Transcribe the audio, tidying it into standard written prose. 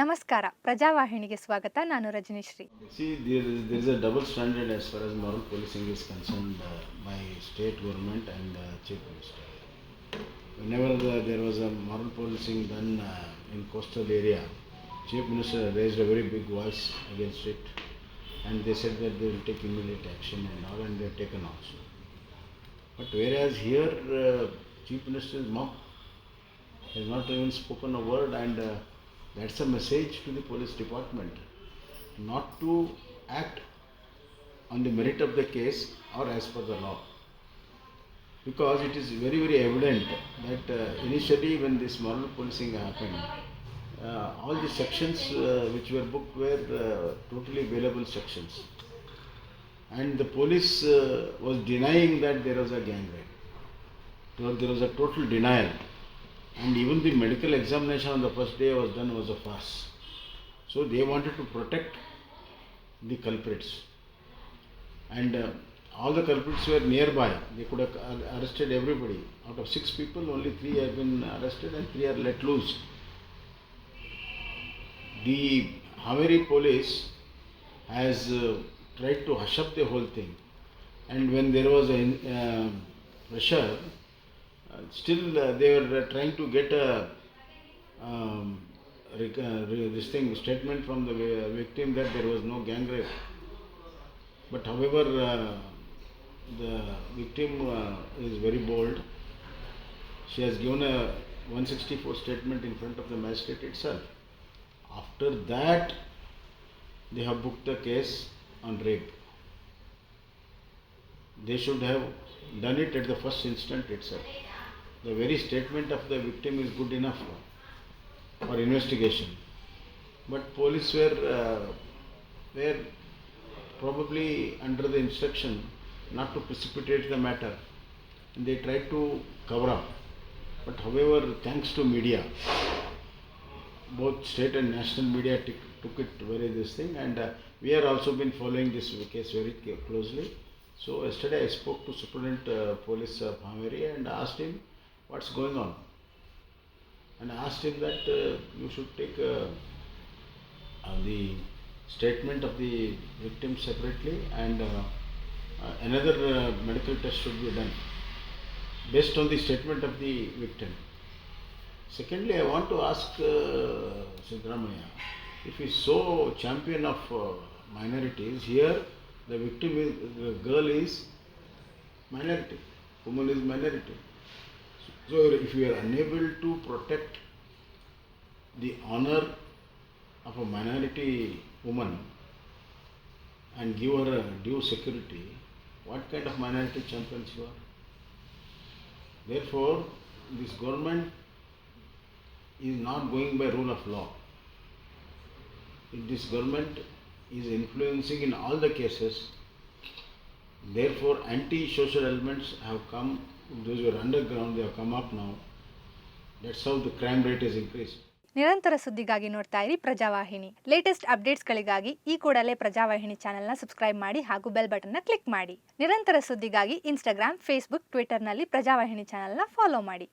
ನಮಸ್ಕಾರ, ಪ್ರಜಾವಾಹಿನಿಗೆ ಸ್ವಾಗತ. ನಾನು ರಜನಿಶ್ರೀ. See, there is a double standard as far as moral policing is concerned by state government and chief minister. Whenever there was a moral policing done in coastal area, chief minister raised a very big voice against it, and they said that they will take immediate action and all, and they have taken also. But whereas here, chief minister's mom has not even spoken a word, and that's a message to the police department not to act on the merit of the case or as per the law, because it is very very evident that initially when this moral policing happened, all the sections which were booked were totally available sections, and the police was denying that there was a gang rape. There was a total denial, and even the medical examination on the first day was done was a farce. So they wanted to protect the culprits, and all the culprits were nearby. They could have arrested everybody. Out of 6 people, only 3 have been arrested and 3 are let loose. The Haveri police has tried to hush up the whole thing, and when there was a pressure, still they were trying to get a this thing statement from the victim that there was no gang rape. But however, the victim is very bold. She has given a 164 statement in front of the magistrate itself. After that, they have booked the case on rape. They should have done it at the first instant itself. The very statement of the victim is good enough for investigation. But police were probably under the instruction not to precipitate the matter, and they tried to cover up. But however, thanks to media, both state and national media took it very this thing, and we are also been following this case very closely. So yesterday I spoke to Superintendent Police of Haveri and asked him what's going on, and I asked him that you should take the statement of the victim separately, and another medical test should be done based on the statement of the victim. Secondly, I want to ask Siddaramaiah, if he is so champion of minorities, here the victim is, the girl is minority, woman is minority. So if we are unable to protect the honor of a minority woman and give her a due security, what kind of minority champions you are? Therefore, this government is not going by rule of law. This government is influencing in all the cases. Therefore, anti-social elements have come. Those who are underground, they have come up now. That's how the crime rate has increased. ನಿರಂತರ ಸುದ್ದಿಗಾಗಿ ನೋಡ್ತಾ ಇರಿ Prajavahini. Latest ಅಪ್ಡೇಟ್ಸ್ಗಳಿಗಾಗಿ ಈ ಕೂಡಲೇ ಪ್ರಜಾವಾಹಿನಿ ಚಾನೆಲ್ನ subscribe ಮಾಡಿ ಹಾಗೂ bell ಬಟನ್ನ ಕ್ಲಿಕ್ ಮಾಡಿ. ನಿರಂತರ ಸುದ್ದಿಗಾಗಿ ಇನ್ಸ್ಟಾಗ್ರಾಮ್, ಫೇಸ್ಬುಕ್, ಟ್ವಿಟರ್ನಲ್ಲಿ ಪ್ರಜಾವಾಹಿನಿ ಚಾನೆಲ್ನ ಫಾಲೋ ಮಾಡಿ.